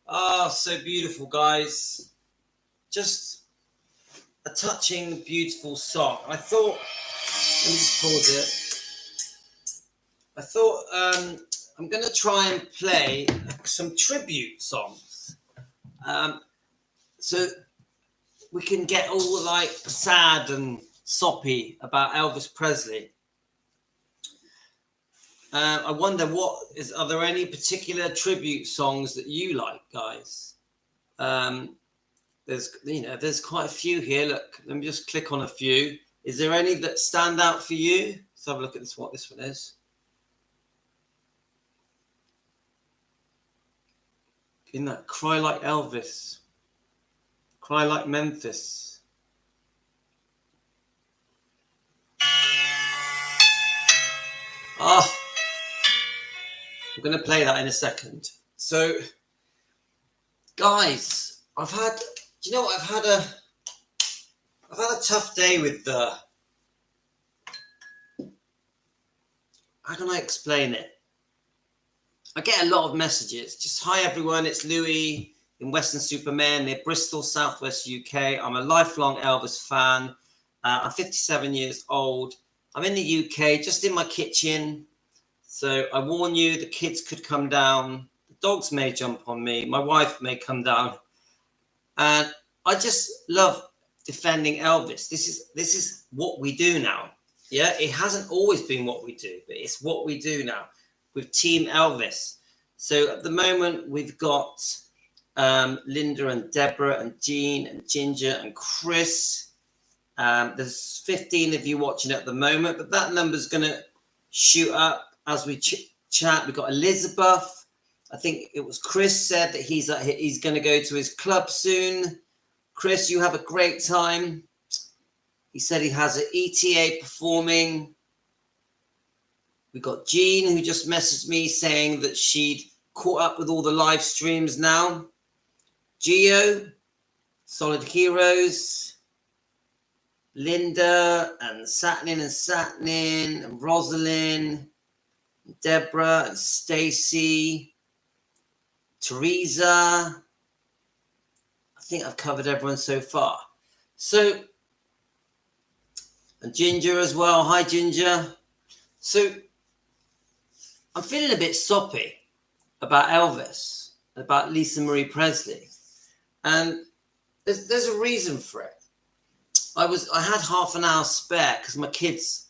Ah, so beautiful, guys. Just a touching, beautiful song. I thought, let me just pause it. I thought I'm going to try and play some tribute songs. So we can get all like sad and soppy about Elvis Presley. I wonder are there any particular tribute songs that you like, guys? There's quite a few here. Look, let me just click on a few. Is there any that stand out for you? Let's have a look at what this one is. In that Cry Like Elvis, Cry Like Memphis. Oh, I'm going to play that in a second. So, guys, I've had a tough day with how can I explain it? I get a lot of messages. Just, hi everyone, it's Louis in Weston-super-Mare near Bristol, southwest UK. I'm a lifelong Elvis fan. I'm 57 years old. I'm in the UK, just in my kitchen. So I warn you, the kids could come down. The dogs may jump on me. My wife may come down. And I just love defending Elvis. This is what we do now. Yeah, it hasn't always been what we do, but it's what we do now with Team Elvis. So at the moment, we've got Linda and Deborah and Jean and Ginger and Chris. There's 15 of you watching at the moment, but that number's going to shoot up as we chat. We've got Elizabeth. I think it was Chris said that he's going to go to his club soon. Chris, you have a great time. He said he has an ETA performing. We got Jean, who just messaged me saying that she'd caught up with all the live streams now. Gio, Solid Heroes, Linda and Satnin and Rosalind, Deborah and Stacy, Teresa. I think I've covered everyone so far. So, and Ginger as well. Hi, Ginger. So, I'm feeling a bit soppy about Elvis, about Lisa Marie Presley. And there's a reason for it. I had half an hour spare because my kids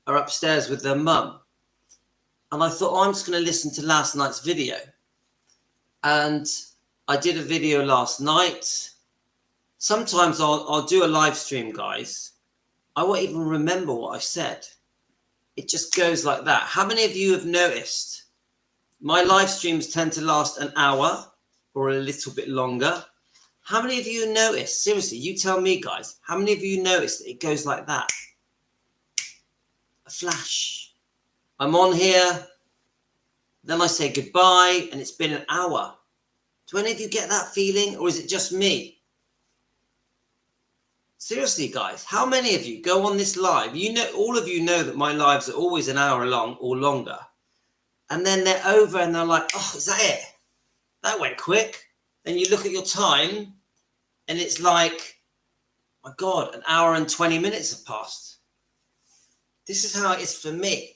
are upstairs with their mum. And I thought, I'm just going to listen to last night's video. And I did a video last night. Sometimes I'll do a live stream, guys. I won't even remember what I said. It just goes like that. How many of you have noticed my live streams tend to last an hour or a little bit longer? How many of you noticed? Seriously, you tell me, guys. How many of you noticed that it goes like that? A flash. I'm on here. Then I say goodbye, and it's been an hour. Do any of you get that feeling, or is it just me? Seriously, guys, how many of you go on this live? You know, all of you know that my lives are always an hour long or longer. And then they're over and they're like, oh, is that it? That went quick. Then you look at your time and it's like, my God, an hour and 20 minutes have passed. This is how it is for me.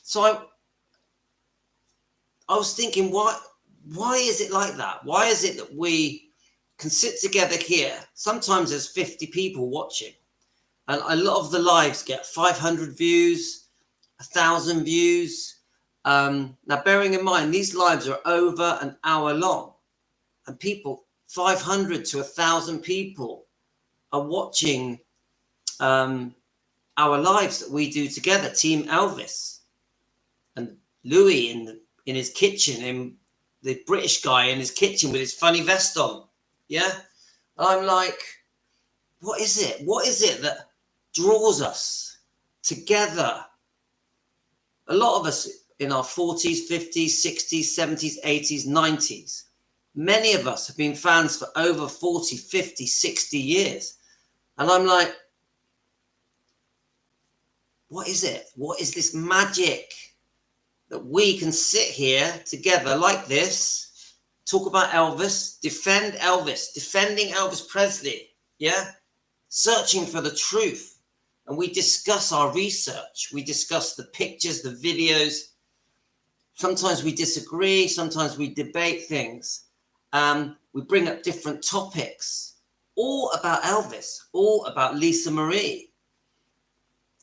So I was thinking, why is it like that? Why is it that we can sit together here? Sometimes there's 50 people watching. And a lot of the lives get 500 views, 1,000 views. Now, bearing in mind, these lives are over an hour long. And people, 500 to 1,000 people are watching our lives that we do together, Team Elvis. And Louis in his kitchen, and the British guy in his kitchen with his funny vest on. Yeah? I'm like, what is it? What is it that draws us together? A lot of us in our 40s, 50s, 60s, 70s, 80s, 90s. Many of us have been fans for over 40, 50, 60 years. And I'm like, what is it? What is this magic that we can sit here together like this, talk about Elvis, defending Elvis Presley, yeah? Searching for the truth. And we discuss our research. We discuss the pictures, the videos. Sometimes we disagree. Sometimes we debate things. We bring up different topics, all about Elvis, all about Lisa Marie,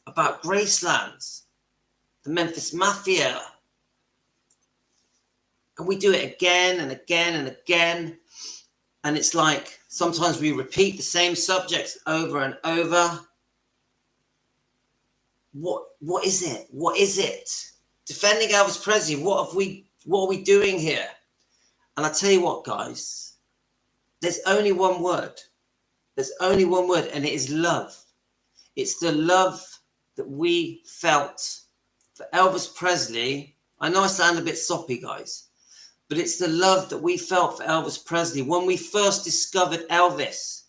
about Graceland, the Memphis Mafia. And we do it again and again and again. And it's like sometimes we repeat the same subjects over and over. What is it? What is it? Defending Elvis Presley, what are we doing here? And I tell you what, guys, there's only one word. There's only one word, and it is love. It's the love that we felt for Elvis Presley. I know I sound a bit soppy, guys, but it's the love that we felt for Elvis Presley when we first discovered Elvis.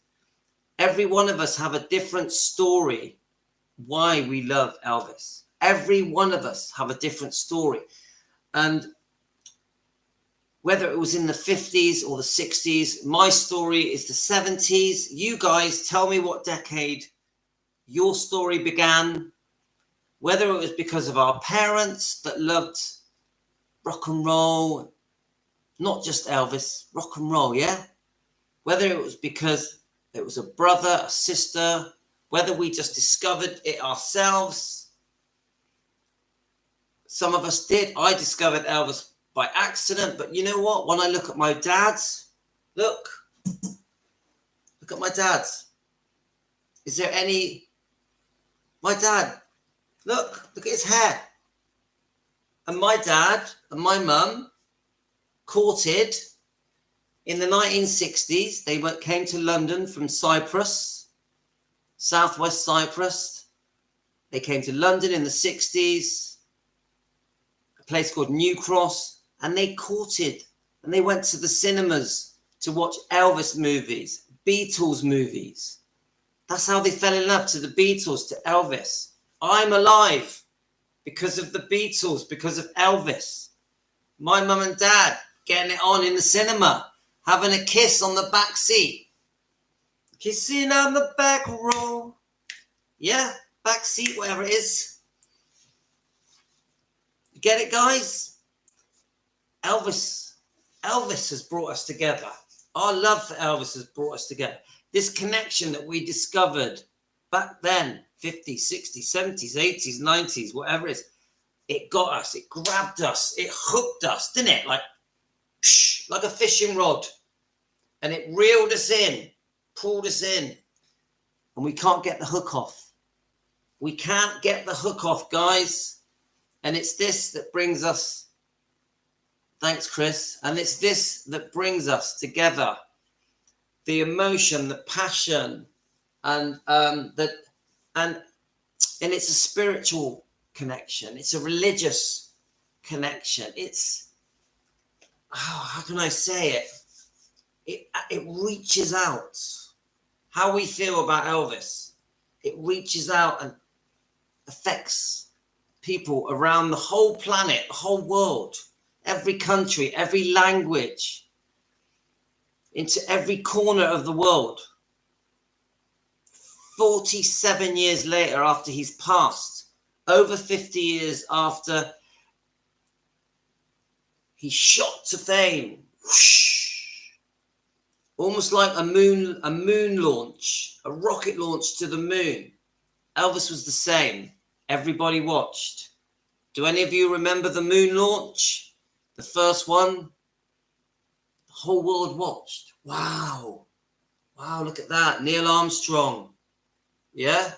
Every one of us have a different story why we love Elvis. Every one of us have a different story. And whether it was in the 50s or the 60s, my story is the 70s. You guys tell me what decade your story began. Whether it was because of our parents that loved rock and roll, not just Elvis, rock and roll, yeah? Whether it was because it was a brother, a sister, whether we just discovered it ourselves. Some of us did. I discovered Elvis by accident, but you know what? When I look at my dad's, look at my dad's. Is there any, my dad, look at his hair. And my dad and my mum courted in the 1960s. They came to London from Cyprus, Southwest Cyprus. They came to London in the 60s, a place called New Cross, and they courted and they went to the cinemas to watch Elvis movies, Beatles movies. That's how they fell in love, to the Beatles, to Elvis. I'm alive because of the Beatles, because of Elvis. My mum and dad getting it on in the cinema, having a kiss on the back seat. Kissing on the back row. Yeah, back seat, whatever it is. You get it, guys? Elvis has brought us together. Our love for Elvis has brought us together. This connection that we discovered back then, 50s, 60s, 70s, 80s, 90s, whatever it is, it got us, it grabbed us, it hooked us, didn't it? Like a fishing rod. And it reeled us in, pulled us in. And we can't get the hook off. We can't get the hook off, guys. And it's this that brings us, thanks, Chris. And it's this that brings us together. The emotion, the passion, and it's a spiritual connection. It's a religious connection. It's, how can I say it? It reaches out. How we feel about Elvis, it reaches out and affects people around the whole planet, the whole world, every country, every language, into every corner of the world. 47 years later, after he's passed, over 50 years after he shot to fame, whoosh, almost like a moon launch, a rocket launch to the moon. Elvis was the same. Everybody watched. Do any of you remember the moon launch? The first one? The whole world watched. Wow. Wow, look at that. Neil Armstrong. Yeah?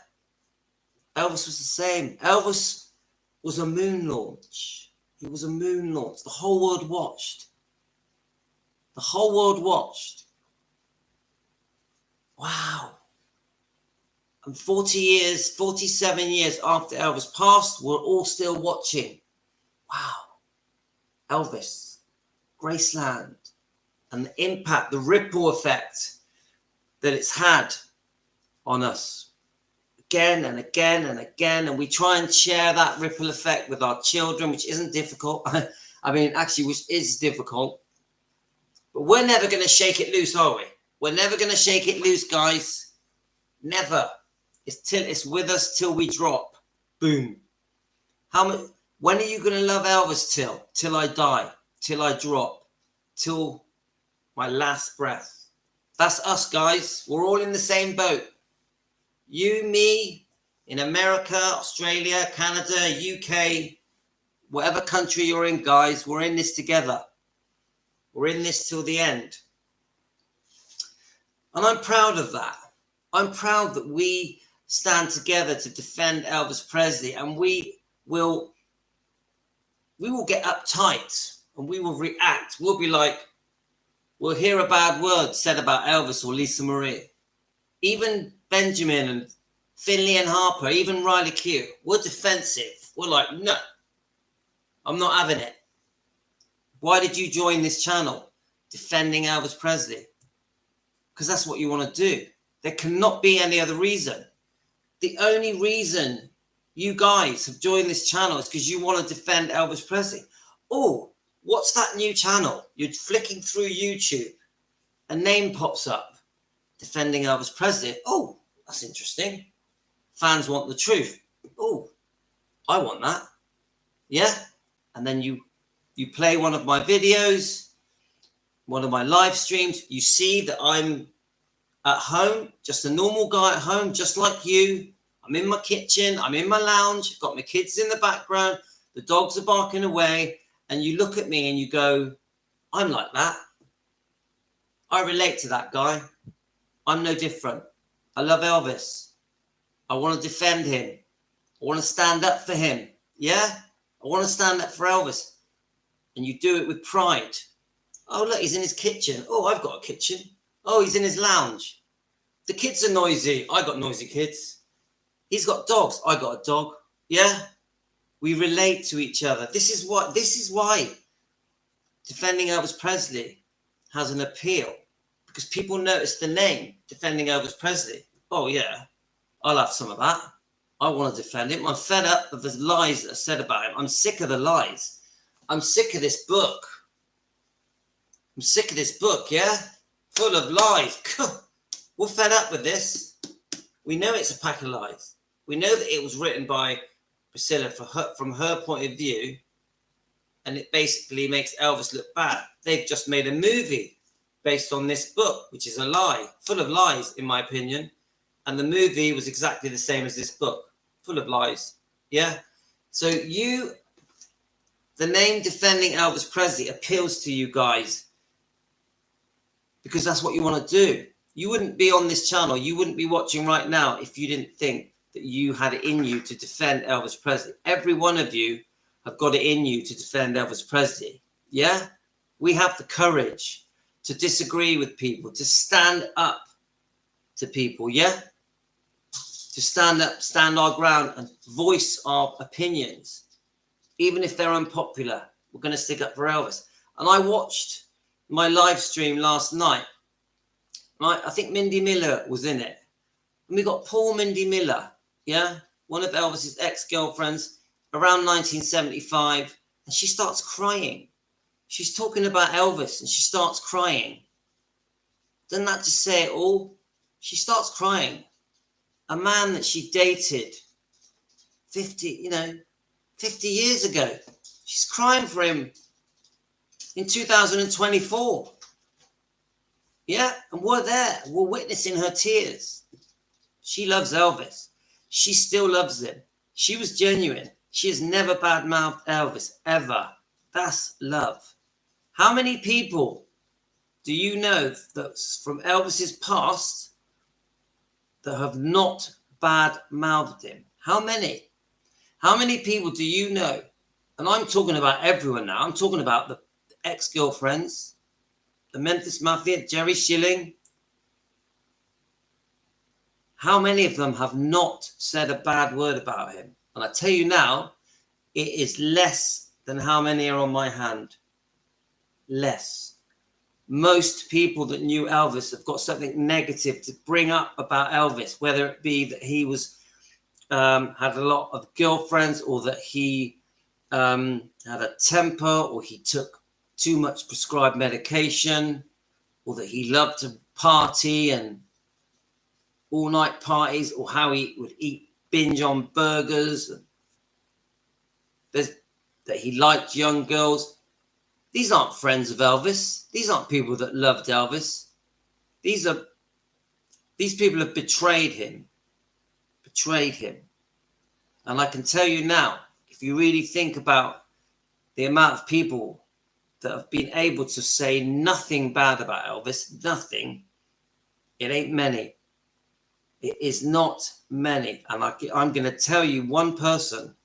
Elvis was the same. Elvis was a moon launch. He was a moon launch. The whole world watched. The whole world watched. Wow. And 47 years after Elvis passed, we're all still watching. Wow. Elvis, Graceland, and the impact, the ripple effect that it's had on us. again and again and again, and we try and share that ripple effect with our children, which isn't difficult. I mean, actually, which is difficult. But we're never going to shake it loose, are we? We're never going to shake it loose, guys. Never. It's with us till we drop. Boom. When are you going to love Elvis till I die, till I drop, till my last breath? That's us, guys. We're all in the same boat. You, me, in America, Australia, Canada, UK, whatever country you're in, guys, we're in this together. We're in this till the end. And I'm proud of that. I'm proud that we stand together to defend Elvis Presley, and we will get uptight and we will react. We'll be like, we'll hear a bad word said about Elvis or Lisa Marie. Even Benjamin and Finley and Harper, even Riley Q, we're defensive. We're like, no, I'm not having it. Why did you join this channel? Defending Elvis Presley. Because that's what you want to do. There cannot be any other reason. The only reason you guys have joined this channel is because you want to defend Elvis Presley. Oh, what's that new channel? You're flicking through YouTube. A name pops up. Defending Elvis Presley. Oh, that's interesting. Fans want the truth. Oh, I want that. Yeah? And then you play one of my videos, one of my live streams. You see that I'm at home, just a normal guy at home, just like you. I'm in my kitchen. I'm in my lounge. Got my kids in the background. The dogs are barking away. And you look at me and you go, I'm like that. I relate to that guy. I'm no different. I love Elvis. I want to defend him. I want to stand up for him. Yeah? I want to stand up for Elvis. And you do it with pride. Oh, look, he's in his kitchen. Oh, I've got a kitchen. Oh, he's in his lounge. The kids are noisy. I got noisy kids. He's got dogs. I got a dog. Yeah? We relate to each other. This is why defending Elvis Presley has an appeal. Because people notice the name, defending Elvis Presley. Oh, yeah, I'll have some of that. I want to defend him. I'm fed up of the lies that are said about him. I'm sick of the lies. I'm sick of this book. I'm sick of this book, yeah? Full of lies. We're fed up with this. We know it's a pack of lies. We know that it was written by Priscilla from her point of view, and it basically makes Elvis look bad. They've just made a movie based on this book, which is a lie, full of lies, in my opinion. And the movie was exactly the same as this book, full of lies. Yeah? So the name defending Elvis Presley appeals to you guys because that's what you want to do. You wouldn't be on this channel. You wouldn't be watching right now if you didn't think that you had it in you to defend Elvis Presley. Every one of you have got it in you to defend Elvis Presley. Yeah? We have the courage to disagree with people, to stand up to people. Yeah? To stand up, stand our ground and voice our opinions. Even if they're unpopular, we're going to stick up for Elvis. And I watched my live stream last night. Right? I think Mindy Miller was in it. And we got poor Mindy Miller, yeah? One of Elvis's ex-girlfriends, around 1975. And she starts crying. She's talking about Elvis and she starts crying. Doesn't that just say it all? She starts crying. A man that she dated 50 years ago. She's crying for him in 2024. Yeah, and we're there. We're witnessing her tears. She loves Elvis. She still loves him. She was genuine. She has never badmouthed Elvis, ever. That's love. How many people do you know that's from Elvis's past that have not badmouthed him? How many? How many people do you know? And I'm talking about everyone now. I'm talking about the ex-girlfriends, the Memphis Mafia, Jerry Schilling. How many of them have not said a bad word about him? And I tell you now, it is less than how many are on my hand. Less. Most people that knew Elvis have got something negative to bring up about Elvis, whether it be that he was had a lot of girlfriends, or that he had a temper, or he took too much prescribed medication, or that he loved to party and all-night parties, or how he would binge on burgers. That he liked young girls. These aren't friends of Elvis. These aren't people that loved Elvis. These people have betrayed him. And I can tell you now, if you really think about the amount of people that have been able to say nothing bad about Elvis, nothing, it ain't many. It is not many. And I'm going to tell you one person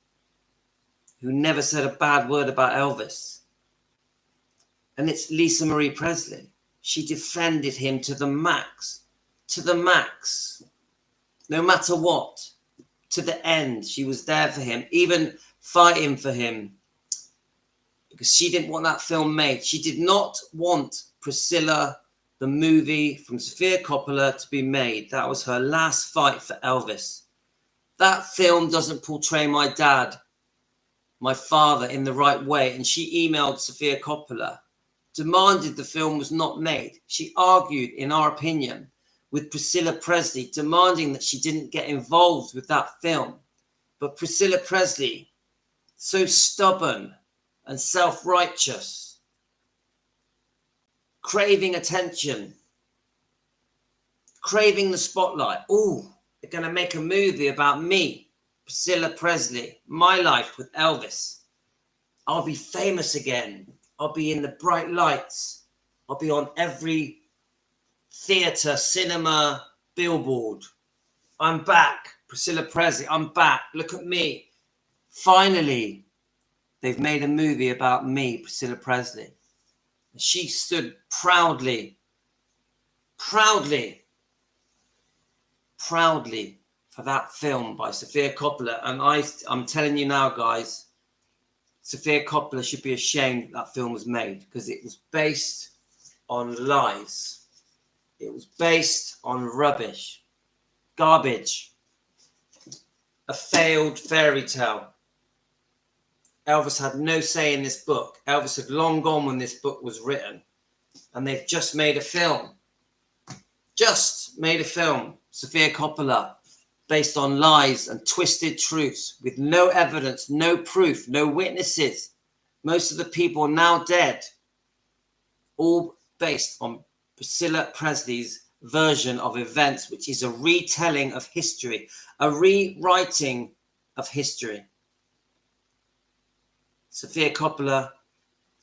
who never said a bad word about Elvis. And it's Lisa Marie Presley. She defended him to the max. To the max. No matter what. To the end. She was there for him. Even fighting for him. Because she didn't want that film made. She did not want Priscilla, the movie from Sophia Coppola, to be made. That was her last fight for Elvis. That film doesn't portray my dad, my father, in the right way. And she emailed Sophia Coppola, demanded the film was not made. She argued, in our opinion, with Priscilla Presley, demanding that she didn't get involved with that film. But Priscilla Presley, so stubborn and self-righteous, craving attention, craving the spotlight. Oh, they're going to make a movie about me, Priscilla Presley, my life with Elvis. I'll be famous again. I'll be in the bright lights. I'll be on every theatre, cinema, billboard. I'm back, Priscilla Presley. I'm back. Look at me. Finally, they've made a movie about me, Priscilla Presley. She stood proudly for that film by Sophia Coppola. And I'm telling you now, guys, Sophia Coppola should be ashamed that film was made, because it was based on lies. It was based on rubbish, garbage, a failed fairy tale. Elvis had no say in this book. Elvis had long gone when this book was written. And they've just made a film. Sophia Coppola, based on lies and twisted truths, with no evidence, no proof, no witnesses. Most of the people are now dead. All based on Priscilla Presley's version of events, which is a retelling of history, a rewriting of history. Sophia Coppola,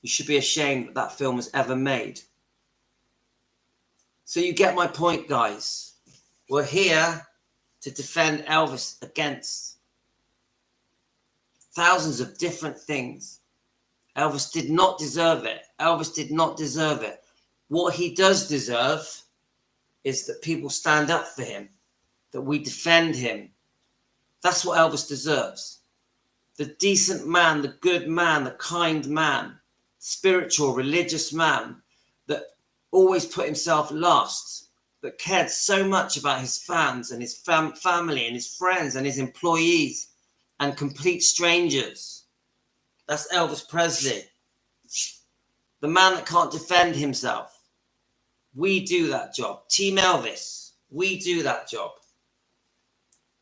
you should be ashamed that that film was ever made. So you get my point, guys. We're here to defend Elvis against thousands of different things. Elvis did not deserve it. Elvis did not deserve it. What he does deserve is that people stand up for him, that we defend him. That's what Elvis deserves. The decent man, the good man, the kind man, spiritual, religious man that always put himself last, that cared so much about his fans and his family and his friends and his employees and complete strangers. That's Elvis Presley. The man that can't defend himself. We do that job. Team Elvis, we do that job.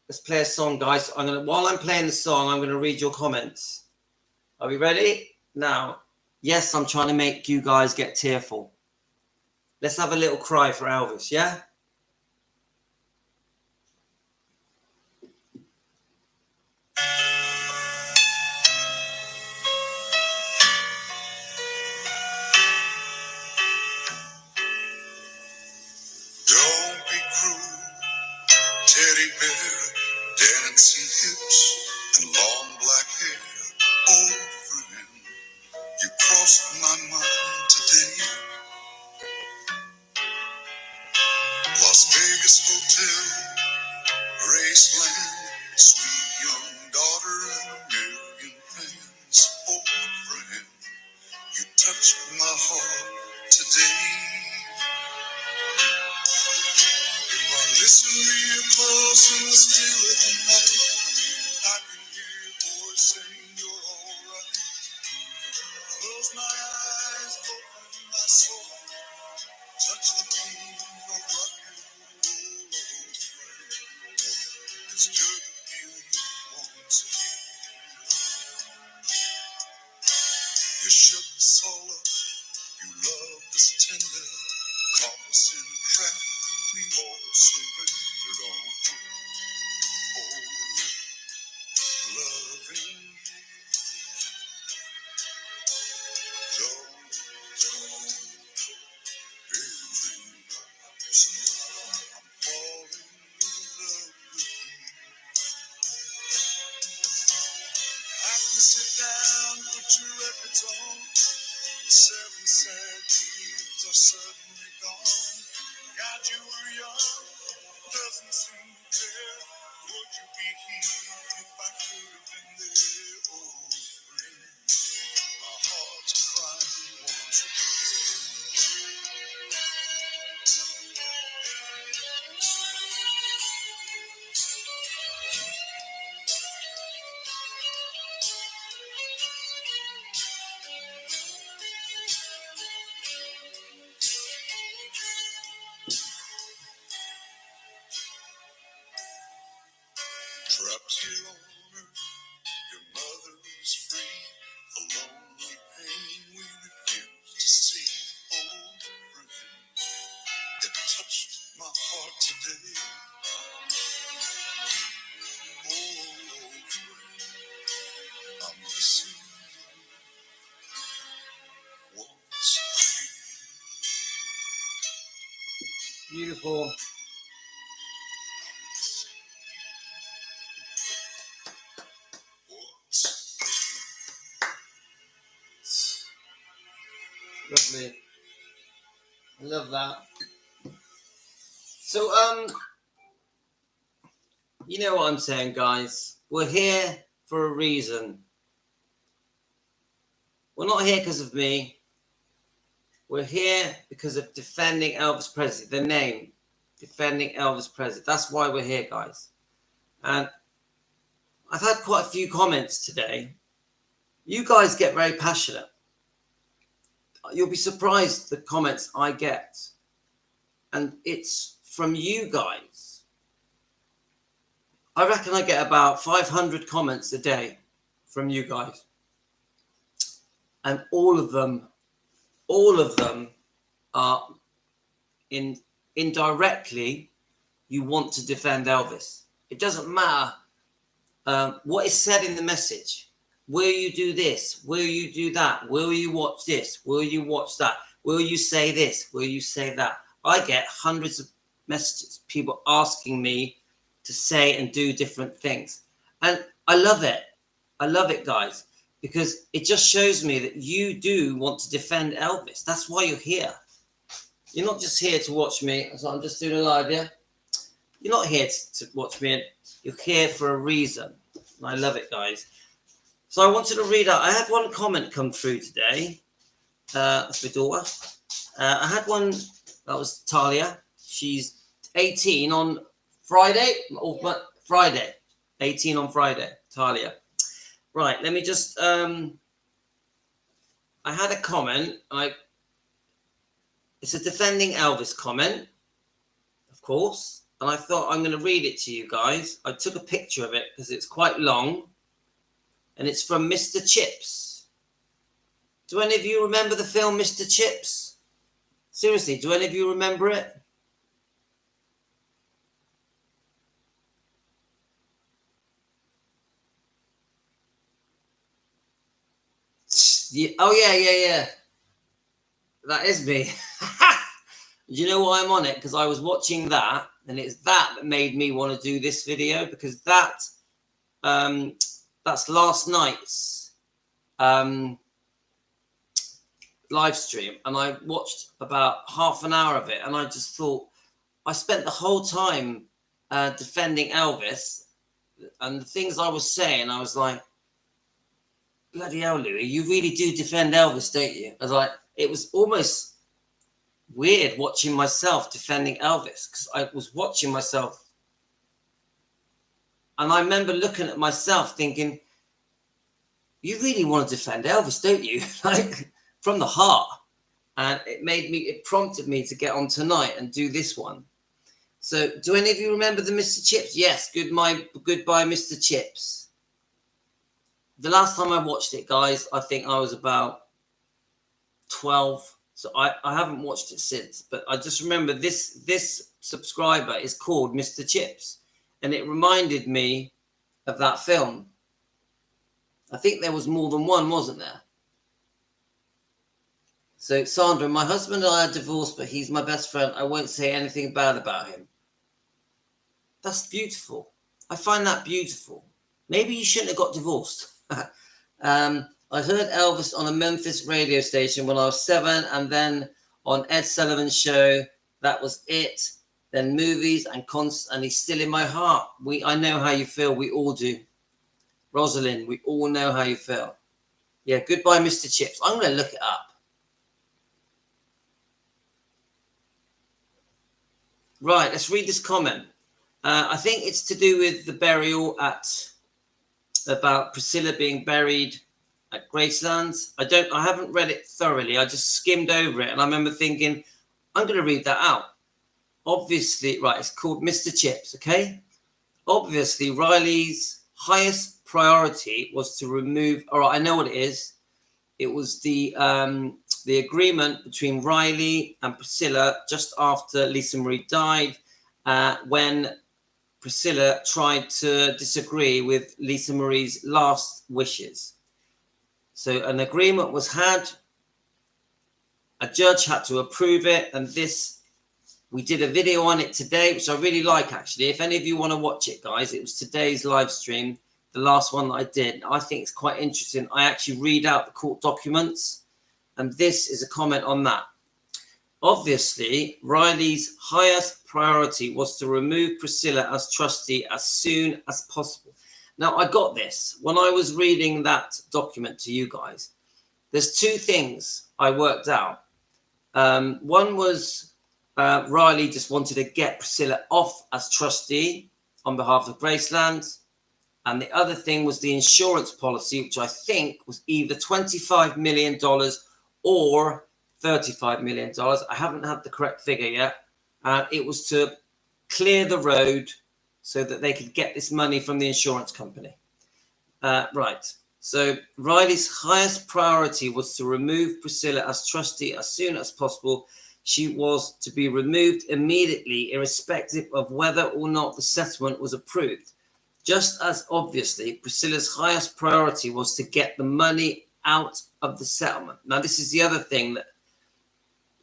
Let's play a song, guys. While I'm playing the song, I'm going to read your comments. Are we ready? Now, yes, I'm trying to make you guys get tearful. Let's have a little cry for Elvis, yeah? Don't be cruel, teddy bear, dancing hips and long black hair. Oh, friend, you crossed my mind today. Las Vegas Hotel, Graceland, sweet young daughter and a million fans. Oh, friend, you touched my heart today. If I listen real close in the still of the night, You shook us all up, you loved us tender, caught us in a trap, we all surrendered on. Oh, loving you, don't everything else. I'm falling in love with you. I can sit down, put your records on. 7 sad years are suddenly gone. God, you were young, doesn't seem fair. Would you be here if I could have been there? Oh, friend, my heart's crying once again. Trapped here on earth, your mother is free. The lonely pain we refuse to see. Oh, friend, it touched my heart today. Oh, friend, I'm missing you once again. Beautiful. Once Lovely. I love that. So, you know what I'm saying, guys? We're here for a reason. We're not here because of me. We're here because of defending Elvis Presley. The name, defending Elvis Presley. That's why we're here, guys. And I've had quite a few comments today. You guys get very passionate. You'll be surprised the comments I get. And it's from you guys. I reckon I get about 500 comments a day from you guys. And all of them are indirectly, you want to defend Elvis. It doesn't matter what is said in the message. Will you do this? Will you do that? Will you watch this? Will you watch that? Will you say this? Will you say that? I get hundreds of messages, people asking me to say and do different things. And I love it. I love it, guys, because it just shows me that you do want to defend Elvis. That's why you're here. You're not just here to watch me. So I'm just doing a live, yeah? You're not here to watch me. You're here for a reason. And I love it, guys. So I wanted to read out. I had one comment come through today. That's my daughter. I had one. That was Talia. She's 18 on Friday. Friday. 18 on Friday. Talia. Right. Let me just. I had a comment. It's a defending Elvis comment, of course. And I thought I'm going to read it to you guys. I took a picture of it because it's quite long. And it's from Mr. Chips. Do any of you remember the film Mr. Chips? Seriously, do any of you remember it? Yeah. Oh, yeah. That is me. Do you know why I'm on it? Because I was watching that, and it's that made me want to do this video, because that's last night's live stream, and I watched about half an hour of it, and I just thought, I spent the whole time defending Elvis, and the things I was saying, I was like, bloody hell, Louis, you really do defend Elvis, don't you? I was like, it was almost weird watching myself defending Elvis, because I was watching myself, and I remember looking at myself thinking, you really want to defend Elvis, don't you? Like, from the heart. And it prompted me to get on tonight and do this one. So do any of you remember the Mr. Chips? Yes. Goodbye, Mr. Chips. The last time I watched it, guys, I think I was about 12. So I haven't watched it since, but I just remember this subscriber is called Mr. Chips, and it reminded me of that film. I think there was more than one, wasn't there? So, Sandra, my husband and I are divorced, but he's my best friend. I won't say anything bad about him. That's beautiful. I find that beautiful. Maybe you shouldn't have got divorced. I heard Elvis on a Memphis radio station when I was 7, and then on Ed Sullivan's show. That was it. Then movies and concerts, and he's still in my heart. I know how you feel. We all do. Rosalind, we all know how you feel. Yeah, goodbye, Mr. Chips. I'm going to look it up. Right, let's read this comment. I think it's to do with the burial about Priscilla being buried at Gracelands. I haven't read it thoroughly. I just skimmed over it, and I remember thinking, I'm going to read that out. Obviously, right, it's called Mr. Chips, okay? Obviously, Riley's highest priority was to remove, all right, I know what it is. It was the agreement between Riley and Priscilla just after Lisa Marie died, when Priscilla tried to disagree with Lisa Marie's last wishes. So an agreement was had, a judge had to approve it, and we did a video on it today, which I really like, actually. If any of you want to watch it, guys, it was today's live stream, the last one that I did. I think it's quite interesting. I actually read out the court documents, and this is a comment on that. Obviously, Riley's highest priority was to remove Priscilla as trustee as soon as possible. Now, I got this. When I was reading that document to you guys, there's two things I worked out. One was Riley just wanted to get Priscilla off as trustee on behalf of Graceland. And the other thing was the insurance policy, which I think was either $25 million or $35 million. I haven't had the correct figure yet. It was to clear the road so that they could get this money from the insurance company. Right. So Riley's highest priority was to remove Priscilla as trustee as soon as possible. She was to be removed immediately, irrespective of whether or not the settlement was approved. Just as obviously, Priscilla's highest priority was to get the money out of the settlement. Now, this is the other thing that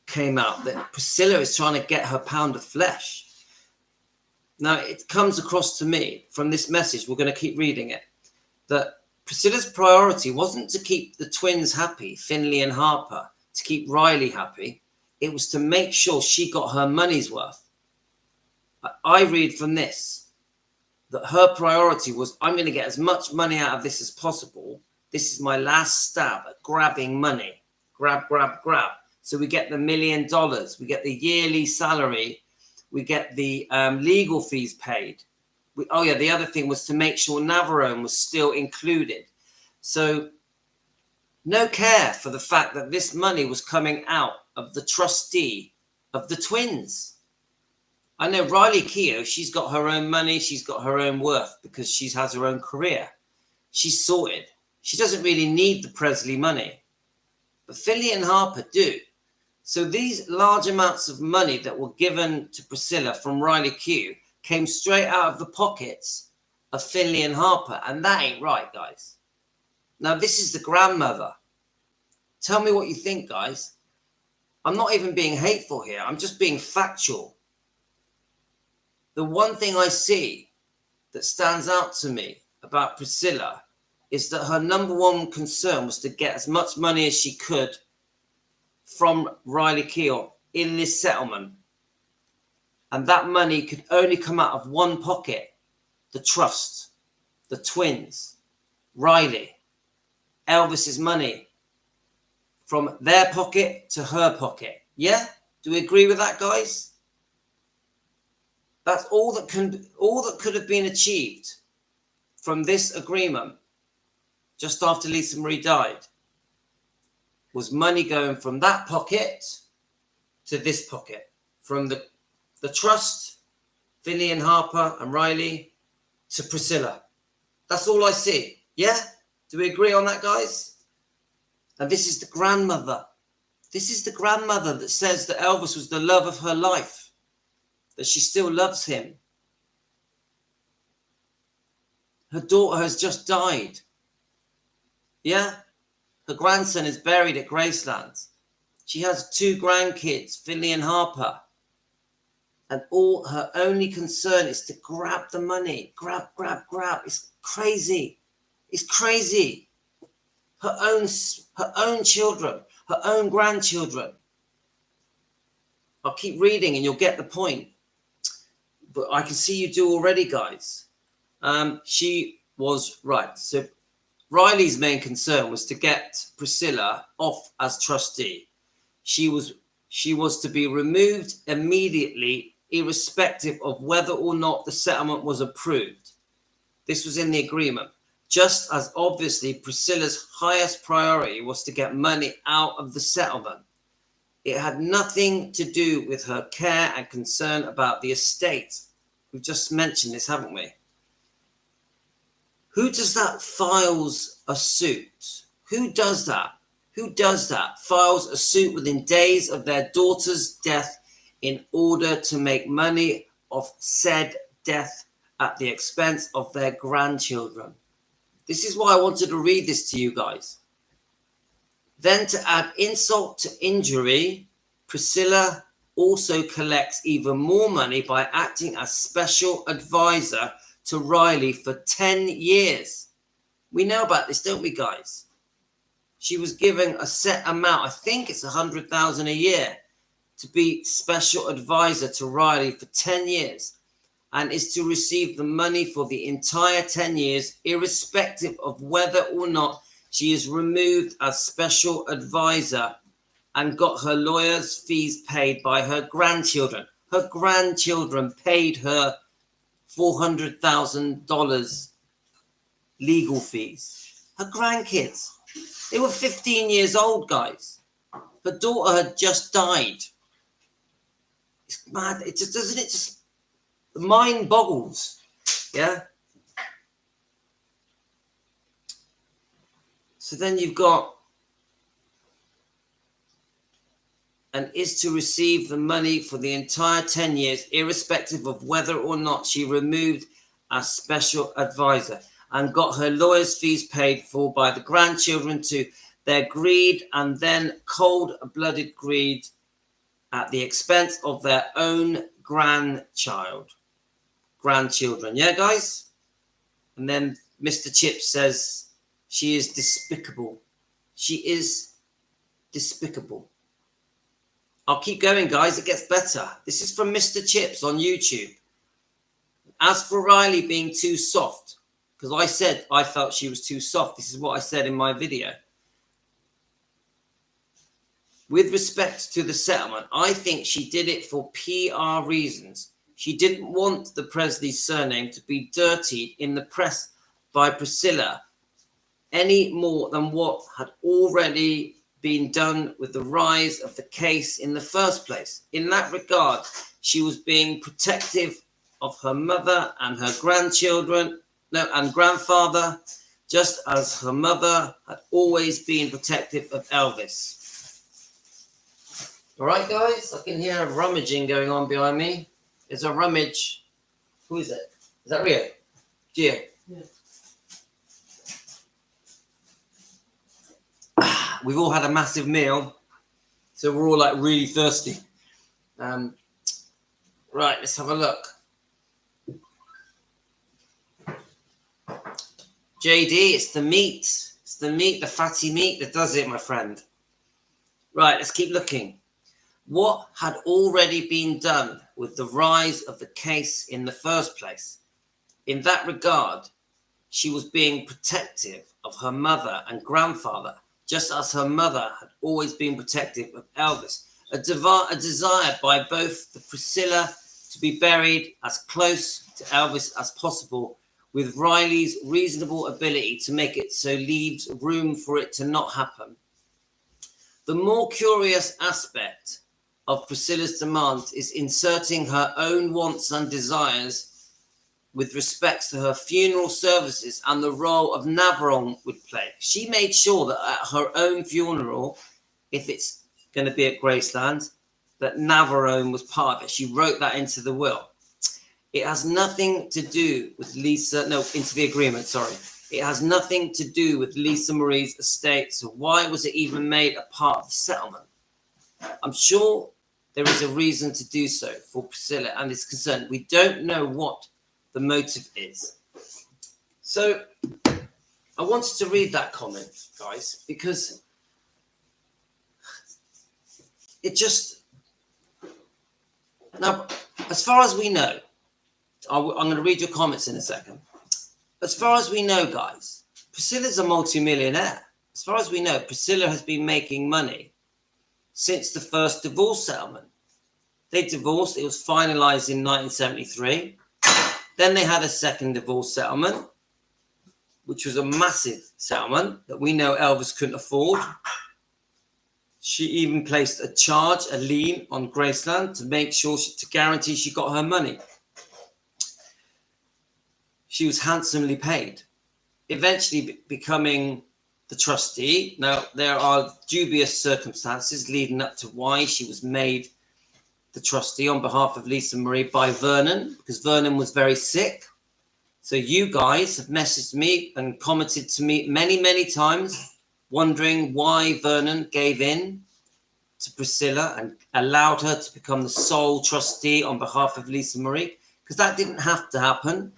came out, that Priscilla is trying to get her pound of flesh. Now, it comes across to me from this message, we're going to keep reading it, that Priscilla's priority wasn't to keep the twins happy, Finley and Harper, to keep Riley happy. It was to make sure she got her money's worth. I read from this that her priority was, I'm going to get as much money out of this as possible. This is my last stab at grabbing money. Grab, grab, grab. So we get the $1 million. We get the yearly salary. We get the legal fees paid. The other thing was to make sure Navarone was still included. So no care for the fact that this money was coming out of the trustee of the twins. I know Riley Keough, she's got her own money. She's got her own worth because she has her own career. She's sorted. She doesn't really need the Presley money. But Finley and Harper do. So these large amounts of money that were given to Priscilla from Riley Keough came straight out of the pockets of Finley and Harper. And that ain't right, guys. Now, this is the grandmother. Tell me what you think, guys. I'm not even being hateful here. I'm just being factual. The one thing I see that stands out to me about Priscilla is that her number one concern was to get as much money as she could from Riley Keough in this settlement. And that money could only come out of one pocket: the trust, the twins, Riley, Elvis's money, from their pocket to her pocket. Yeah? Do we agree with that, guys? That's all that could have been achieved from this agreement just after Lisa Marie died, was money going from that pocket to this pocket, from the trust, Finley and Harper and Riley, to Priscilla. That's all I see. Yeah? Do we agree on that, guys? And this is the grandmother. This is the grandmother that says that Elvis was the love of her life, that she still loves him. Her daughter has just died. Yeah? Her grandson is buried at Graceland. She has 2 grandkids, Finley and Harper. And all her only concern is to grab the money. Grab. It's crazy. It's crazy. Her own children, her own grandchildren. I'll keep reading and you'll get the point. But I can see you do already, guys. She was right. So Riley's main concern was to get Priscilla off as trustee. She was to be removed immediately, irrespective of whether or not the settlement was approved. This was in the agreement. Just as obviously Priscilla's highest priority was to get money out of the settlement. It had nothing to do with her care and concern about the estate. We've just mentioned this, haven't we? Who does that files a suit? Who does that? Who does that? Files a suit within days of their daughter's death in order to make money off said death at the expense of their grandchildren. This is why I wanted to read this to you guys. Then to add insult to injury, Priscilla also collects even more money by acting as special advisor to Riley for 10 years. We know about this, don't we, guys? She was given a set amount, I think it's $100,000 a year, to be special advisor to Riley for 10 years, and is to receive the money for the entire 10 years, irrespective of whether or not she is removed as special advisor and got her lawyer's fees paid by her grandchildren. Her grandchildren paid her $400,000 legal fees. Her grandkids. They were 15 years old, guys. Her daughter had just died. It's mad. It just doesn't it just the mind boggles. Yeah. So then you've got and is to receive the money for the entire 10 years, irrespective of whether or not she removed as special advisor and got her lawyer's fees paid for by the grandchildren to their greed and then cold-blooded greed at the expense of their own grandchildren. Yeah, guys? And then Mr. Chips says she is despicable. She is despicable. I'll keep going, guys. It gets better. This is from Mr. Chips on YouTube. As for Riley being too soft, because I said I felt she was too soft. This is what I said in my video. With respect to the settlement, I think she did it for PR reasons. She didn't want the Presley surname to be dirtied in the press by Priscilla any more than what had already been done with the rise of the case in the first place. In that regard, she was being protective of her mother and her grandfather, just as her mother had always been protective of Elvis. All right, guys, I can hear a rummaging going on behind me. There's a rummage. Who is it? Is that Rio? Gia? Yeah. We've all had a massive meal, so we're all like really thirsty. Right, let's have a look. JD, it's the meat. It's the meat, the fatty meat that does it, my friend. Right, let's keep looking. What had already been done with the rise of the case in the first place? In that regard, she was being protective of her mother and grandfather, just as her mother had always been protective of Elvis. A desire by both the Priscilla to be buried as close to Elvis as possible, with Riley's reasonable ability to make it so leaves room for it to not happen. The more curious aspect of Priscilla's demand is inserting her own wants and desires with respect to her funeral services and the role of Navarone would play. She made sure that at her own funeral, if it's going to be at Graceland, that Navarone was part of it. She wrote that into the will. It has nothing to do with Lisa, no, into the agreement, sorry. It has nothing to do with Lisa Marie's estate. So why was it even made a part of the settlement? I'm sure there is a reason to do so for Priscilla and is concerned. We don't know what the motive is. So I wanted to read that comment, guys, because it just... Now, as far as we know, I'm going to read your comments in a second. As far as we know, guys, Priscilla's a multi-millionaire. As far as we know, Priscilla has been making money since the first divorce settlement. They divorced. It was finalized in 1973. Then they had a second divorce settlement, which was a massive settlement that we know Elvis couldn't afford. She even placed a charge, a lien on Graceland to make sure, to guarantee she got her money. She was handsomely paid, eventually becoming the trustee. Now, there are dubious circumstances leading up to why she was made the trustee on behalf of Lisa Marie by Vernon, because Vernon was very sick. So you guys have messaged me and commented to me many, many times, wondering why Vernon gave in to Priscilla and allowed her to become the sole trustee on behalf of Lisa Marie, because that didn't have to happen.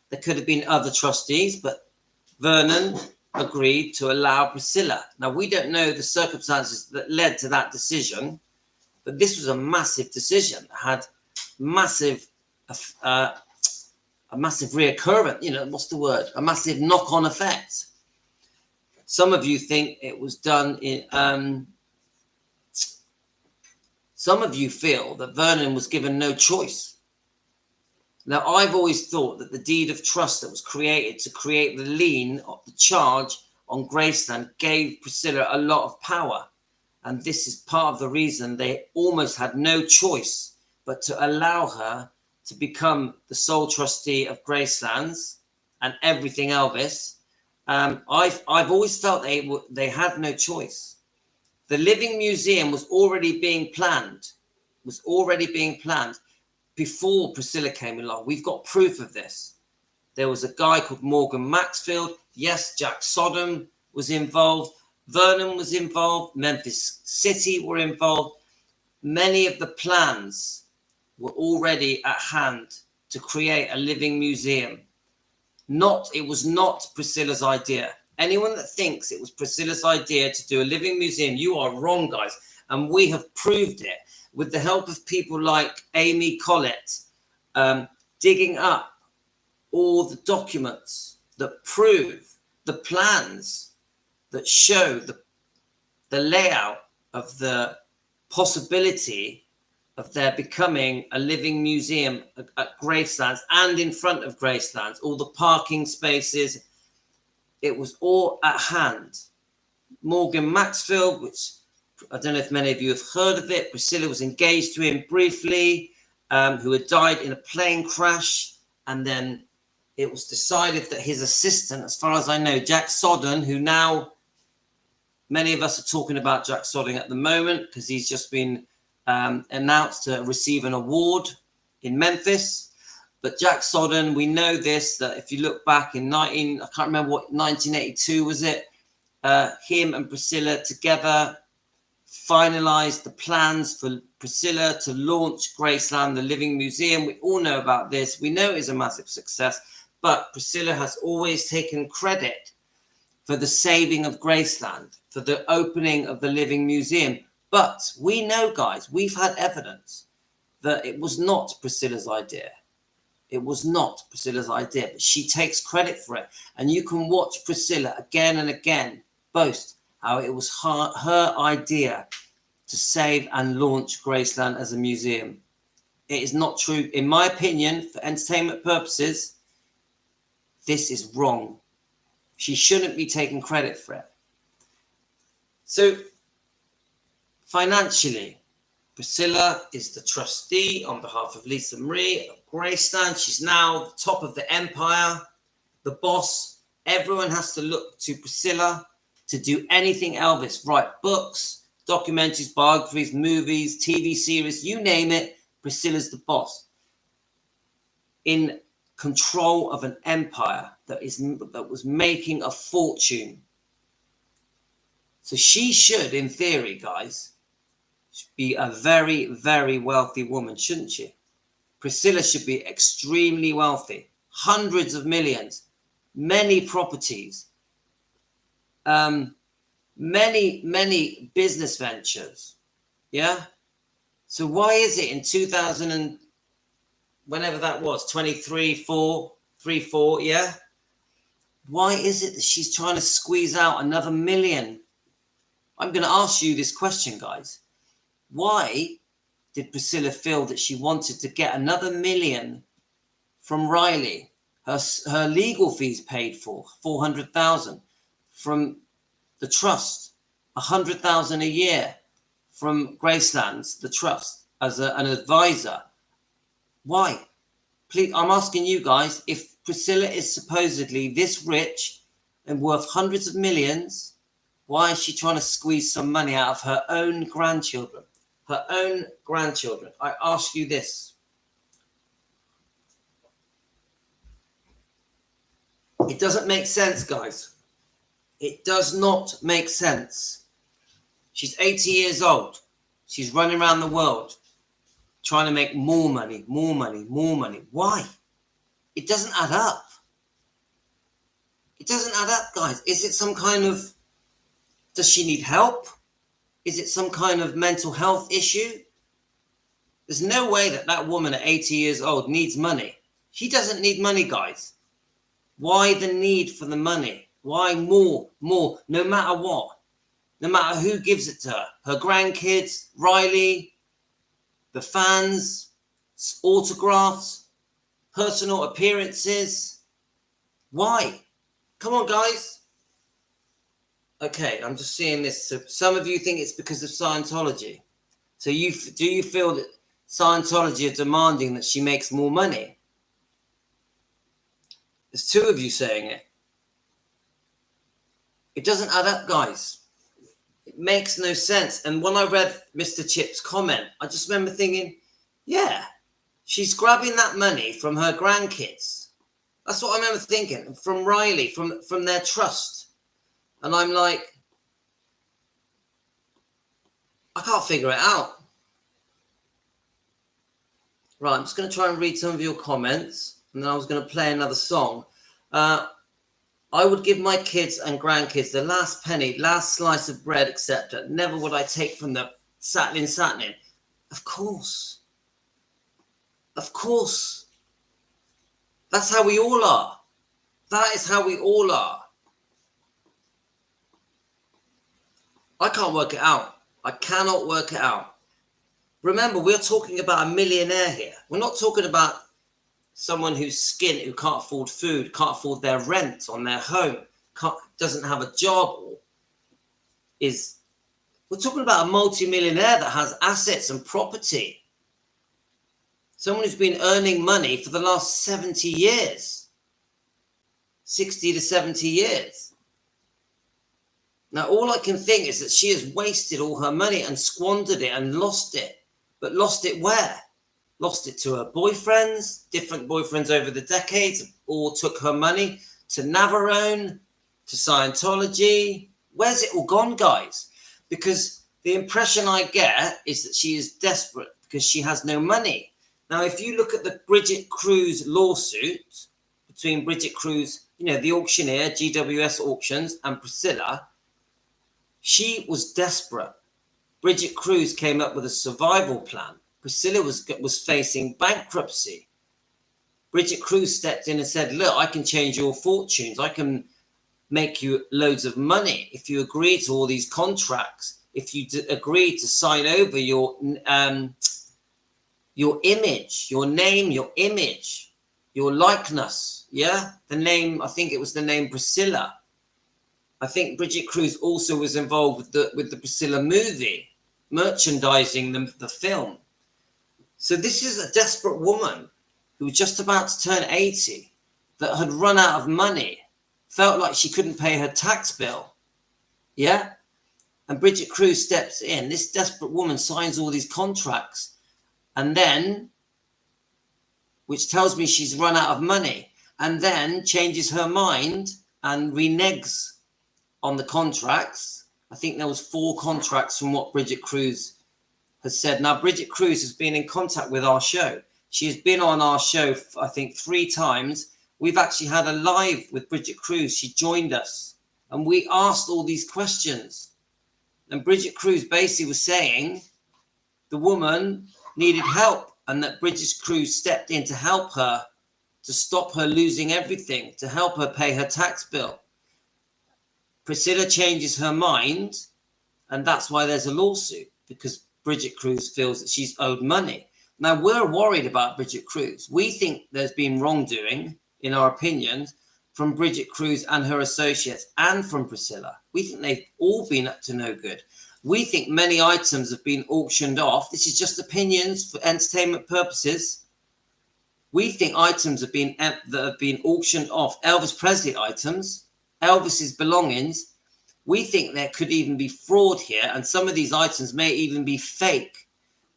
There could have been other trustees, but Vernon agreed to allow Priscilla. Now, we don't know the circumstances that led to that decision, but this was a massive decision. It had massive, a massive reoccurrence, what's the word? A massive knock-on effect. Some of you think it was done in, some of you feel that Vernon was given no choice. Now, I've always thought that the deed of trust that was created to create the lien of the charge on Graceland gave Priscilla a lot of power. And this is part of the reason they almost had no choice but to allow her to become the sole trustee of Gracelands and everything Elvis. I've always felt they had no choice. The Living Museum was already being planned, before Priscilla came along. We've got proof of this. There was a guy called Morgan Maxfield. Yes, Jack Sodom was involved. Vernon was involved. Memphis City were involved. Many of the plans were already at hand to create a living museum. It was not Priscilla's idea. Anyone that thinks it was Priscilla's idea to do a living museum, you are wrong, guys. And we have proved it with the help of people like Amy Collett, digging up all the documents that prove the plans that show the layout of the possibility of there becoming a living museum at Gracelands and in front of Gracelands, all the parking spaces. It was all at hand. Morgan Maxfield, which I don't know if many of you have heard of it. Priscilla was engaged to him briefly, who had died in a plane crash. And then it was decided that his assistant, as far as I know, Jack Sodden, who now many of us are talking about Jack Sodden at the moment because he's just been announced to receive an award in Memphis. But Jack Sodden, we know this, that if you look back in 1982 was it, him and Priscilla together finalized the plans for Priscilla to launch Graceland, the Living Museum. We all know about this. We know it's a massive success, but Priscilla has always taken credit for the saving of Graceland, for the opening of the Living Museum. But we know, guys, we've had evidence that it was not Priscilla's idea. It was not Priscilla's idea, but she takes credit for it. And you can watch Priscilla again and again boast how it was her idea to save and launch Graceland as a museum. It is not true. In my opinion, for entertainment purposes, this is wrong. She shouldn't be taking credit for it. So, financially, Priscilla is the trustee on behalf of Lisa Marie of Graceland. She's now the top of the empire, the boss. Everyone has to look to Priscilla to do anything Elvis, write books, documentaries, biographies, movies, TV series, you name it, Priscilla's the boss. In control of an empire that was making a fortune. So she should, in theory, guys, be a very, very wealthy woman, shouldn't she? Priscilla should be extremely wealthy, hundreds of millions, many properties, many business ventures. Yeah. So why is it in 2000 and whenever that was, 23, 4, yeah? Why is it that she's trying to squeeze out another million? I'm going to ask you this question, guys. Why did Priscilla feel that she wanted to get another million from Riley? Her legal fees paid for, 400,000. From the trust, 100,000 a year. From Gracelands, the trust, as an advisor. Why? Please, I'm asking you guys, if Priscilla is supposedly this rich and worth hundreds of millions, why is she trying to squeeze some money out of her own grandchildren? Her own grandchildren. I ask you this. It doesn't make sense, guys. It does not make sense. She's 80 years old. She's running around the world trying to make more money, more money, more money. Why? It doesn't add up. It doesn't add up, guys. Is it some kind of... Does she need help? Is it some kind of mental health issue? There's no way that that woman at 80 years old needs money. She doesn't need money, guys. Why the need for the money? Why more? No matter what. No matter who gives it to her. Her grandkids, Riley, the fans, autographs, personal appearances. Why? Come on, guys. Okay, I'm just seeing this. So some of you think it's because of Scientology. So do you feel that Scientology are demanding that she makes more money? There's two of you saying it. It doesn't add up, guys. It makes no sense. And when I read Mr. Chip's comment, I just remember thinking, yeah, she's grabbing that money from her grandkids. That's what I remember thinking. From Riley, from their trust. And I'm like, I can't figure it out. Right, I'm just going to try and read some of your comments. And then I was going to play another song. I would give my kids and grandkids the last penny, last slice of bread, etc. Never would I take from the satin. Of course. Of course. That's how we all are. That is how we all are. I can't work it out. I cannot work it out. Remember, we're talking about a millionaire here. We're not talking about someone who's skint, who can't afford food, can't afford their rent on their home, doesn't have a job, we're talking about a multi-millionaire that has assets and property. Someone who's been earning money for the last 70 years, 60 to 70 years. Now, all I can think is that she has wasted all her money and squandered it and lost it. But lost it where? Lost it to her boyfriends, different boyfriends over the decades, all took her money to Navarone, to Scientology. Where's it all gone, guys? Because the impression I get is that she is desperate because she has no money. Now, if you look at the Bridget Cruz lawsuit between Bridget Cruz, the auctioneer, GWS Auctions, and Priscilla, she was desperate. Bridget Cruz came up with a survival plan. Priscilla was facing bankruptcy. Bridget Cruz stepped in and said, look, I can change your fortunes. I can make you loads of money if you agree to all these contracts, if you agree to sign over your image, your name, your image, your likeness. Yeah, the name, I think it was the name Priscilla. I think Bridget Cruz also was involved with the Priscilla movie, merchandising the film. So this is a desperate woman who was just about to turn 80, that had run out of money, felt like she couldn't pay her tax bill. Yeah? And Bridget Cruz steps in. This desperate woman signs all these contracts, and then, which tells me she's run out of money, and then changes her mind and reneges on the contracts. I think there was 4 contracts from what Bridget Cruz has said. Now, Bridget Cruz has been in contact with our show. She has been on our show, I think, 3 times. We've actually had a live with Bridget Cruz. She joined us, and we asked all these questions. And Bridget Cruz basically was saying the woman needed help, and that Bridget Cruz stepped in to help her, to stop her losing everything, to help her pay her tax bill. Priscilla changes her mind, and that's why there's a lawsuit, because Bridget Cruz feels that she's owed money. Now, we're worried about Bridget Cruz. We think there's been wrongdoing, in our opinions, from Bridget Cruz and her associates, and from Priscilla. We think they've all been up to no good. We think many items have been auctioned off. This is just opinions for entertainment purposes. We think items that have been auctioned off, Elvis Presley items, Elvis's belongings. We think there could even be fraud here, and some of these items may even be fake.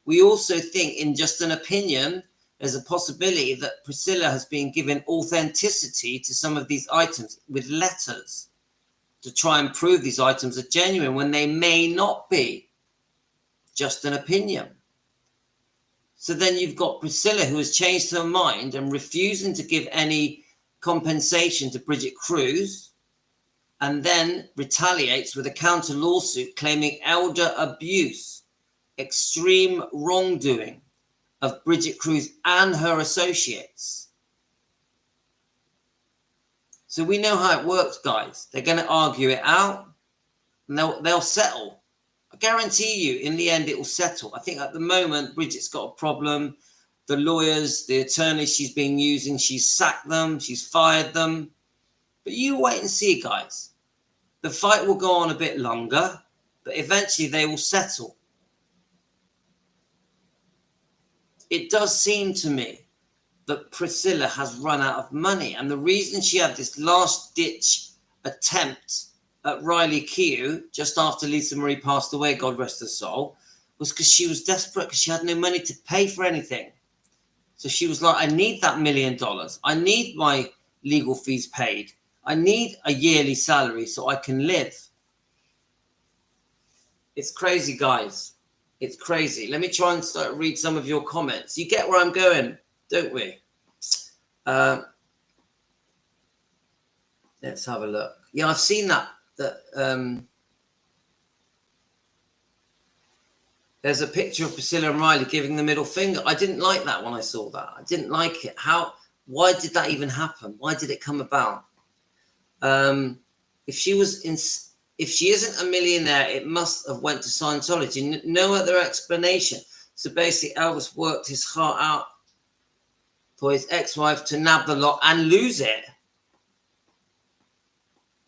We also think, in just an opinion, there's a possibility that Priscilla has been given authenticity to some of these items with letters to try and prove these items are genuine when they may not be. Just an opinion. So then you've got Priscilla, who has changed her mind and refusing to give any compensation to Bridget Cruz, and then retaliates with a counter lawsuit claiming elder abuse, extreme wrongdoing of Bridget Cruz and her associates. So we know how it works, guys. They're going to argue it out, and they'll settle. I guarantee you, in the end, it will settle. I think at the moment, Bridget's got a problem. The lawyers, the attorneys she's been using, she's sacked them, she's fired them. But you wait and see, guys. The fight will go on a bit longer, but eventually they will settle. It does seem to me that Priscilla has run out of money. And the reason she had this last-ditch attempt at Riley Keough just after Lisa Marie passed away, God rest her soul, was because she was desperate, because she had no money to pay for anything. So she was like, I need that $1 million. I need my legal fees paid. I need a yearly salary so I can live. It's crazy, guys. It's crazy. Let me try and read some of your comments. You get where I'm going, don't we? Let's have a look. Yeah, I've seen that there's a picture of Priscilla and Riley giving the middle finger. I didn't like that when I saw that. I didn't like it. Why did that even happen? Why did it come about? If she isn't a millionaire, it must have went to Scientology. No other explanation. So basically, Elvis worked his heart out for his ex-wife to nab the lot and lose it.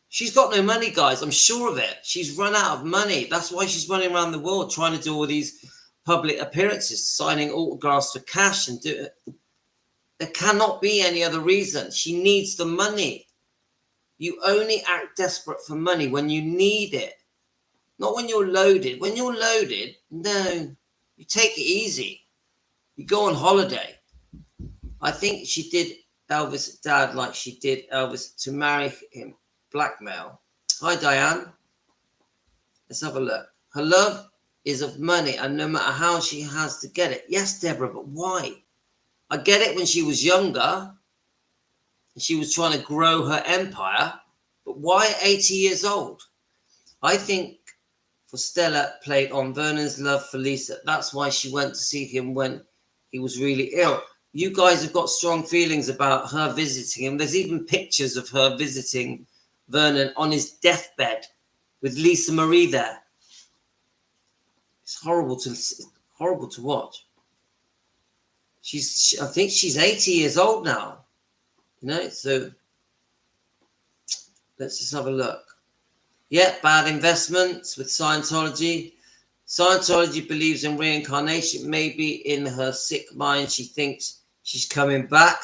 She's got no money, guys. I'm sure of it. She's run out of money. That's why she's running around the world trying to do all these public appearances, signing autographs for cash and do it. There cannot be any other reason. She needs the money. You only act desperate for money when you need it, not when you're loaded. When you're loaded, no, you take it easy. You go on holiday. I think she did Elvis' dad like she did Elvis to marry him. Blackmail. Hi, Diane. Let's have a look. Her love is of money, and no matter how she has to get it. Yes, Deborah, but why? I get it when she was younger. She was trying to grow her empire, but why at 80 years old? I think for Stella played on Vernon's love for Lisa. That's why she went to see him when he was really ill. You guys have got strong feelings about her visiting him. There's even pictures of her visiting Vernon on his deathbed with Lisa Marie there. It's horrible to watch. I think she's 80 years old now. You know, so let's just have a look. Yeah, bad investments with Scientology. Scientology believes in reincarnation. Maybe in her sick mind, she thinks she's coming back.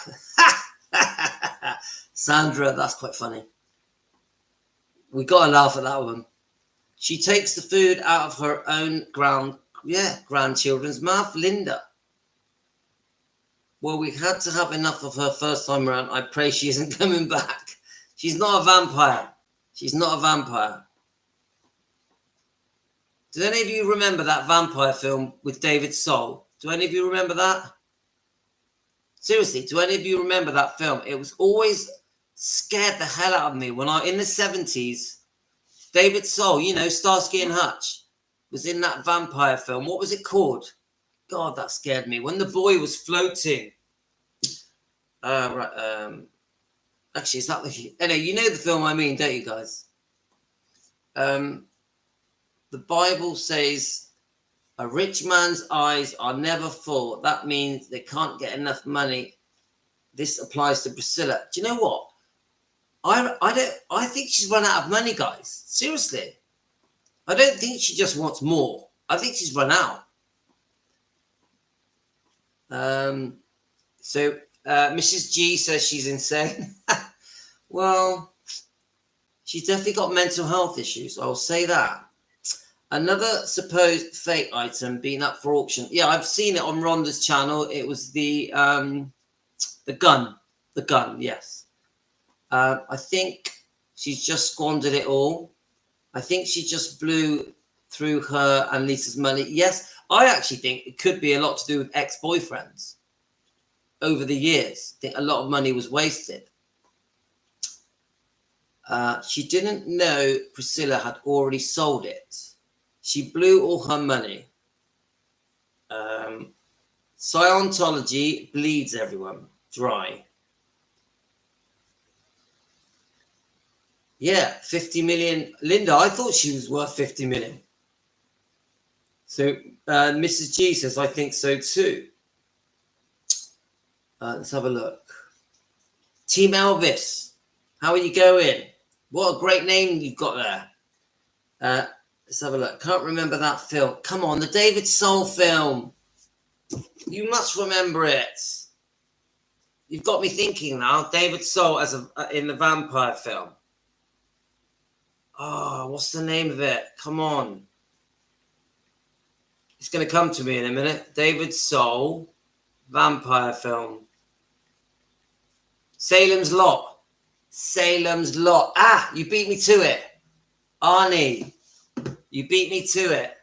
Sandra, that's quite funny. We got to laugh at that one. She takes the food out of her own grandchildren's mouth, Linda. Well, we had to have enough of her first time around. I pray she isn't coming back. She's not a vampire. She's not a vampire. Do any of you remember that vampire film with David Soul? Do any of you remember that? Seriously, do any of you remember that film? It was always scared the hell out of me when in the 70s, David Soul, you know, Starsky and Hutch, was in that vampire film. What was it called? God, that scared me. When the boy was floating. Actually, it's not the... Anyway, you know the film I mean, don't you guys? The Bible says, a rich man's eyes are never full. That means they can't get enough money. This applies to Priscilla. Do you know what? I think she's run out of money, guys. Seriously. I don't think she just wants more. I think she's run out. So Mrs. G says she's insane. Well, she's definitely got mental health issues. I'll say that. Another supposed fake item being up for auction. Yeah, I've seen it on Rhonda's channel. It was the gun. The gun, yes. I think she's just squandered it all. I think she just blew through her and Lisa's money. Yes, I actually think it could be a lot to do with ex-boyfriends. Over the years, I think a lot of money was wasted. She didn't know Priscilla had already sold it. She blew all her money. Scientology bleeds everyone dry. Yeah, 50 million. Linda, I thought she was worth 50 million. So Mrs. G says, I think so too. Let's have a look. Team Elvis, how are you going? What a great name you've got there. Let's have a look. Can't remember that film. Come on, the David Soul film. You must remember it. You've got me thinking now. David Soul in the vampire film. Oh, what's the name of it? Come on. It's going to come to me in a minute. David Soul, vampire film. Salem's Lot. Salem's Lot. Ah, you beat me to it. Arnie, you beat me to it.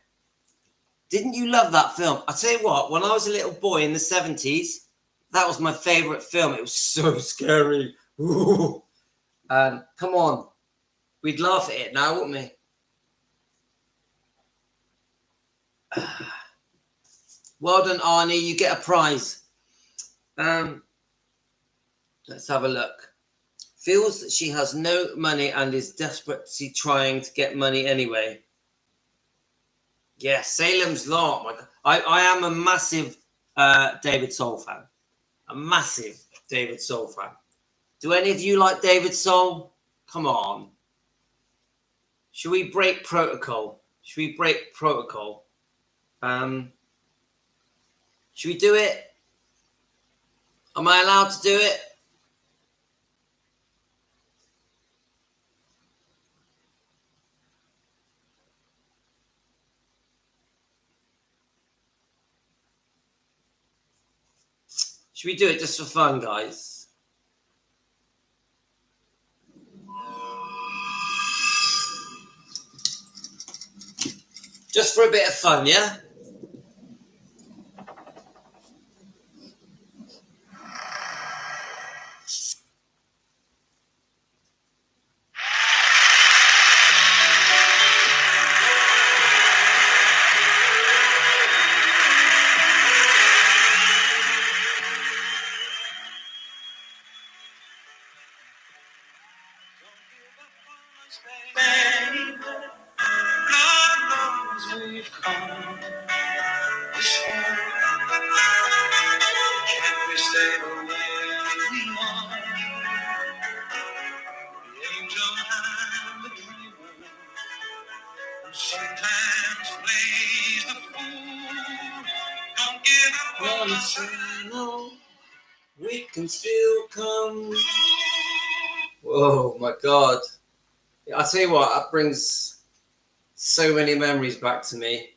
Didn't you love that film? I tell you what, when I was a little boy in the 70s, that was my favorite film. It was so scary. Ooh. Come on. We'd laugh at it now, wouldn't we? Well done, Arnie. You get a prize. Let's have a look. Feels that she has no money and is desperately trying to get money anyway. Yeah, Salem's Lot. My God. I am a massive David Soul fan. A massive David Soul fan. Do any of you like David Soul? Come on. Should we break protocol? Should we break protocol? Should we do it? Am I allowed to do it? Should we do it just for fun, guys? Just for a bit of fun, yeah? We can still come. Oh my God. I tell you what, that brings So many memories back to me.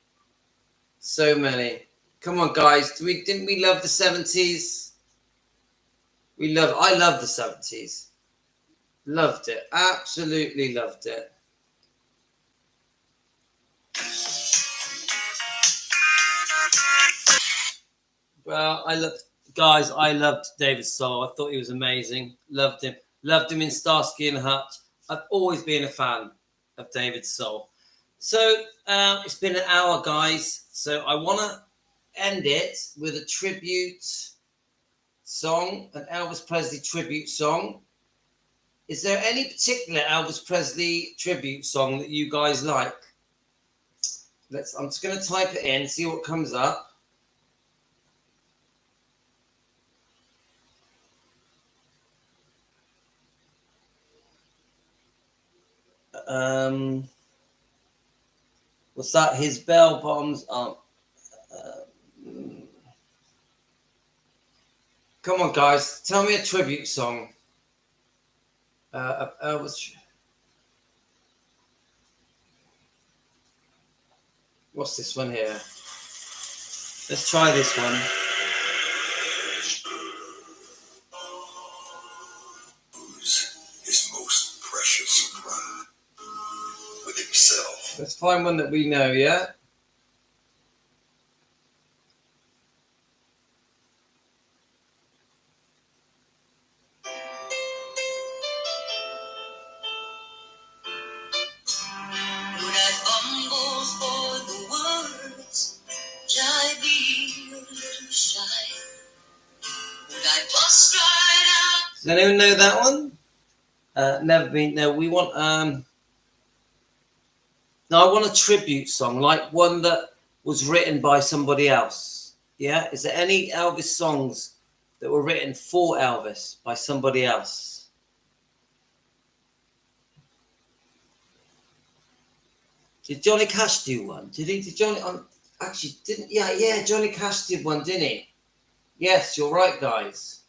So many. Come on, guys. Didn't we love the 70s? I love the 70s. Loved it. Absolutely loved it. Well, I loved David Soul. I thought he was amazing. Loved him. Loved him in Starsky and Hutch. I've always been a fan of David Soul. So it's been an hour, guys. So I want to end it with a tribute song, an Elvis Presley tribute song. Is there any particular Elvis Presley tribute song that you guys like? I'm just going to type it in, see what comes up. What's that? His bell bombs up. Come on, guys. Tell me a tribute song. Elvis. What's this one here? Let's try this one. His most precious crown with himself. Let's find one that we know, yeah? Does anyone know that one? Never been. No, we want no, I want a tribute song, like one that was written by somebody else. Yeah? Is there any Elvis songs that were written for Elvis by somebody else? Did Johnny Cash do one? Did he? Did Johnny? Actually, didn't? Yeah. Johnny Cash did one, didn't he? Yes, you're right, guys.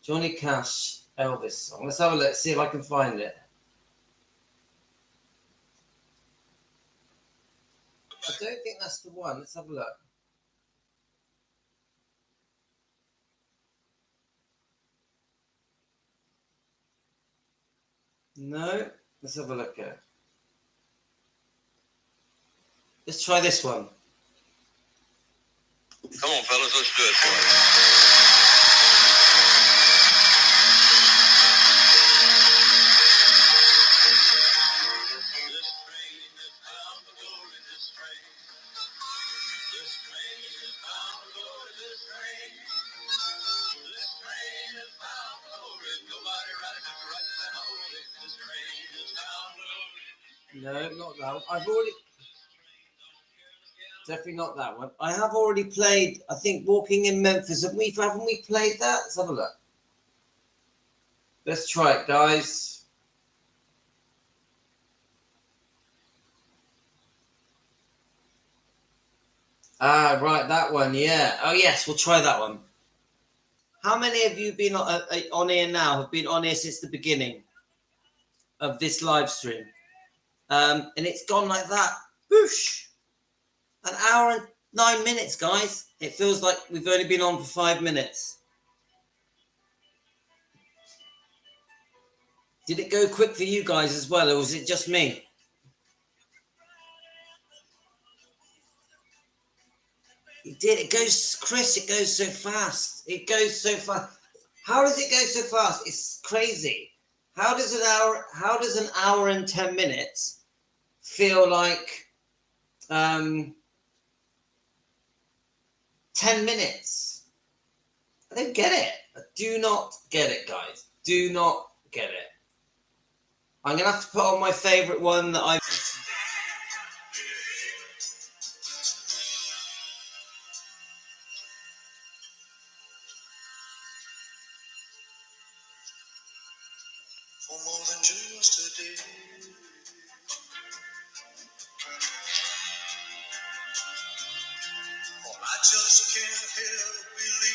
Johnny Cash Elvis song. Let's have a look. See if I can find it. I don't think that's the one. Let's have a look. No. Let's have a look at it. Let's try this one. Come on, fellas, let's do it. No, not that one. I've already... Definitely not that one. I have already played, I think, Walking in Memphis. Haven't we played that? Let's have a look. Let's try it, guys. Ah, right, that one, yeah. Oh, yes, we'll try that one. How many of you been on here now, have been on here since the beginning of this live stream? And it's gone like that. Whoosh! An hour and 9 minutes, guys. It feels like we've only been on for 5 minutes. Did it go quick for you guys as well, or was it just me? It did. It goes, Chris, it goes so fast. It goes so fast. How does it go so fast? It's crazy. How does an hour and 10 minutes feel like 10 minutes? I don't get it. I do not get it, guys. Do not get it. I'm going to have to put on my favorite one that I've... For more than just a day. Oh, I just can't help believing.